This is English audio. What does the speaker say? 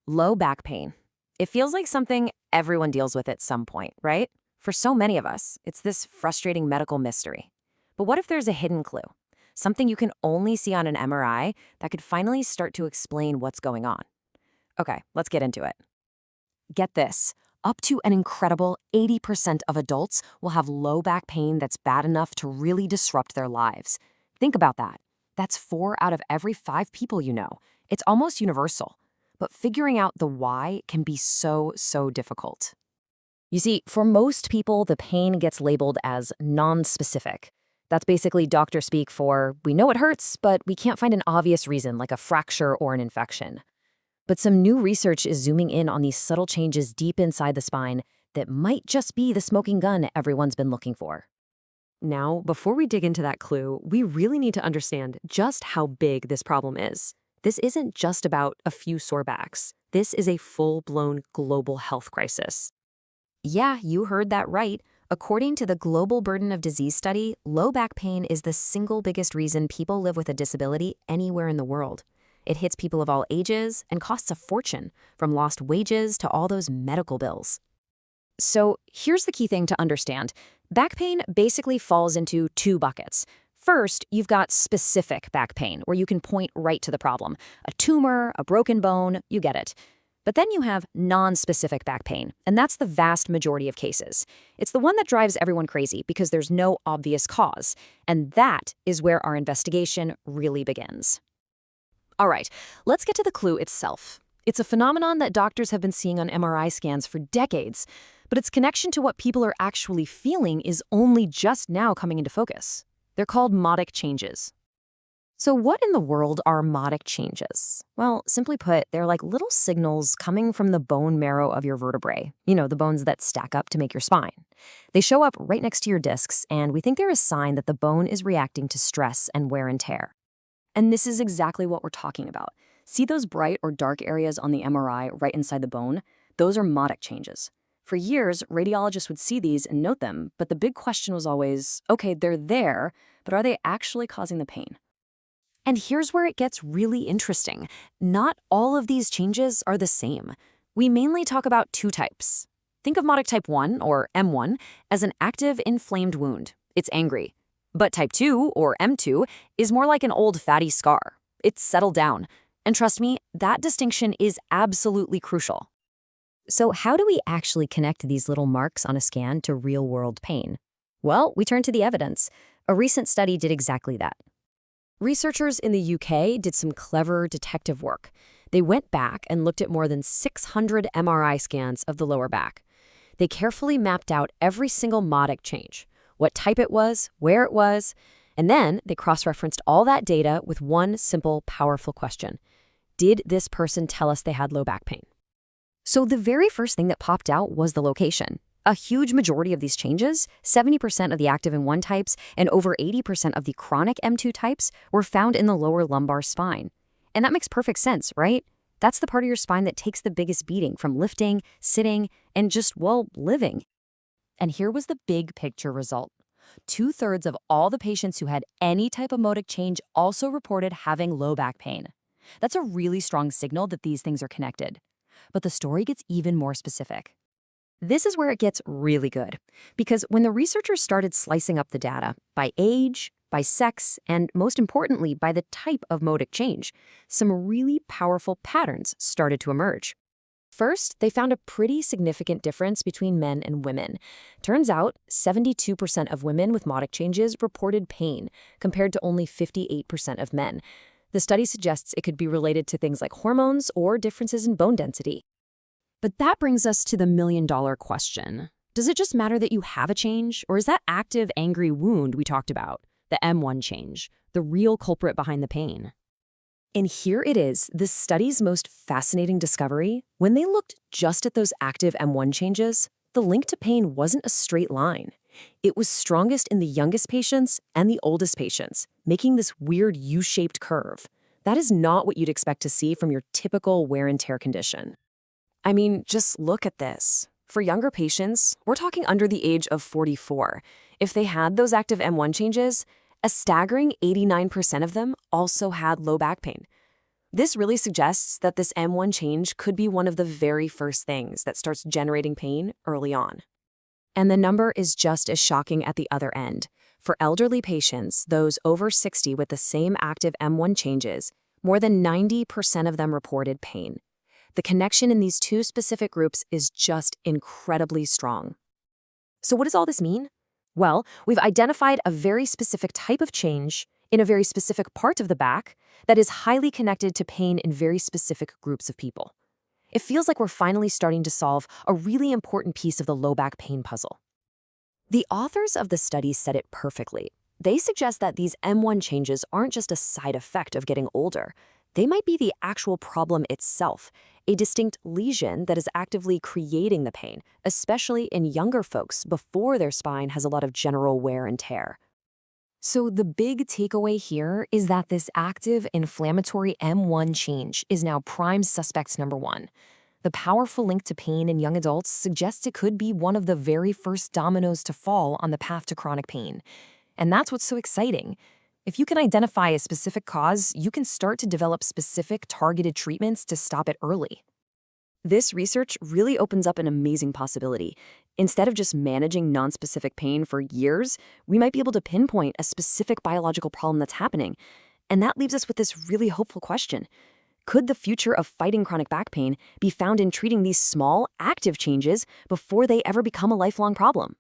Low back pain. It feels like something everyone deals with at some point, right? For so many of us, it's this frustrating medical mystery. But what if there's a hidden clue? Something you can only see on an MRI that could finally start to explain what's going on. Okay, let's get into it. Get this. Up to an incredible 80% of adults will have low back pain that's bad enough to really disrupt their lives. Think about that. That's 4 out of every 5 people you know. It's almost universal. But figuring out the why can be so difficult. You see, for most people, the pain gets labeled as nonspecific. That's basically doctor speak for, we know it hurts, but we can't find an obvious reason like a fracture or an infection. But some new research is zooming in on these subtle changes deep inside the spine that might just be the smoking gun everyone's been looking for. Now, before we dig into that clue, we really need to understand just how big this problem is. This isn't just about a few sore backs. This is a full-blown global health crisis. Yeah, you heard that right. According to the Global Burden of Disease study, low back pain is the single biggest reason people live with a disability anywhere in the world. It hits people of all ages and costs a fortune, from lost wages to all those medical bills. So here's the key thing to understand. Back pain basically falls into 2 buckets. First, you've got specific back pain, where you can point right to the problem. A tumor, a broken bone, you get it. But then you have non-specific back pain, and that's the vast majority of cases. It's the one that drives everyone crazy because there's no obvious cause. And that is where our investigation really begins. All right, let's get to the clue itself. It's a phenomenon that doctors have been seeing on MRI scans for decades, but its connection to what people are actually feeling is only just now coming into focus. They're called modic changes. So what in the world are modic changes? Well, simply put, they're like little signals coming from the bone marrow of your vertebrae, the bones that stack up to make your spine. They show up right next to your discs, and we think they're a sign that the bone is reacting to stress and wear and tear. And this is exactly what we're talking about. See those bright or dark areas on the MRI right inside the bone? Those are modic changes. For years, radiologists would see these and note them, but the big question was always, okay, they're there, but are they actually causing the pain? And here's where it gets really interesting. Not all of these changes are the same. We mainly talk about 2 types. Think of modic type 1, or M1, as an active inflamed wound. It's angry. But type 2, or M2, is more like an old fatty scar. It's settled down. And trust me, that distinction is absolutely crucial. So how do we actually connect these little marks on a scan to real-world pain? Well, we turn to the evidence. A recent study did exactly that. Researchers in the UK did some clever detective work. They went back and looked at more than 600 MRI scans of the lower back. They carefully mapped out every single modic change, what type it was, where it was, and then they cross-referenced all that data with one simple, powerful question. Did this person tell us they had low back pain? So the very first thing that popped out was the location. A huge majority of these changes, 70% of the active M1 types and over 80% of the chronic M2 types, were found in the lower lumbar spine. And that makes perfect sense, right? That's the part of your spine that takes the biggest beating from lifting, sitting, and just, living. And here was the big picture result. 2/3 of all the patients who had any type of modic change also reported having low back pain. That's a really strong signal that these things are connected. But the story gets even more specific. This is where it gets really good, because when the researchers started slicing up the data by age, by sex, and most importantly, by the type of modic change, some really powerful patterns started to emerge. First, they found a pretty significant difference between men and women. Turns out, 72% of women with modic changes reported pain, compared to only 58% of men. The study suggests it could be related to things like hormones or differences in bone density. But that brings us to the million-dollar question. Does it just matter that you have a change, or is that active, angry wound we talked about, the M1 change, the real culprit behind the pain? And here it is, this study's most fascinating discovery. When they looked just at those active M1 changes, the link to pain wasn't a straight line. It was strongest in the youngest patients and the oldest patients, making this weird U-shaped curve. That is not what you'd expect to see from your typical wear and tear condition. I mean, just look at this. For younger patients, we're talking under the age of 44. If they had those active M1 changes, a staggering 89% of them also had low back pain. This really suggests that this M1 change could be one of the very first things that starts generating pain early on. And the number is just as shocking at the other end. For elderly patients, those over 60 with the same active M1 changes, more than 90% of them reported pain. The connection in these two specific groups is just incredibly strong. So what does all this mean? Well, we've identified a very specific type of change in a very specific part of the back that is highly connected to pain in very specific groups of people. It feels like we're finally starting to solve a really important piece of the low back pain puzzle. The authors of the study said it perfectly. They suggest that these M1 changes aren't just a side effect of getting older. They might be the actual problem itself, a distinct lesion that is actively creating the pain, especially in younger folks before their spine has a lot of general wear and tear. So the big takeaway here is that this active inflammatory M1 change is now prime suspect number one. The powerful link to pain in young adults suggests it could be one of the very first dominoes to fall on the path to chronic pain. And that's what's so exciting. If you can identify a specific cause, you can start to develop specific targeted treatments to stop it early. This research really opens up an amazing possibility. Instead of just managing nonspecific pain for years, we might be able to pinpoint a specific biological problem that's happening. And that leaves us with this really hopeful question. Could the future of fighting chronic back pain be found in treating these small, active changes before they ever become a lifelong problem?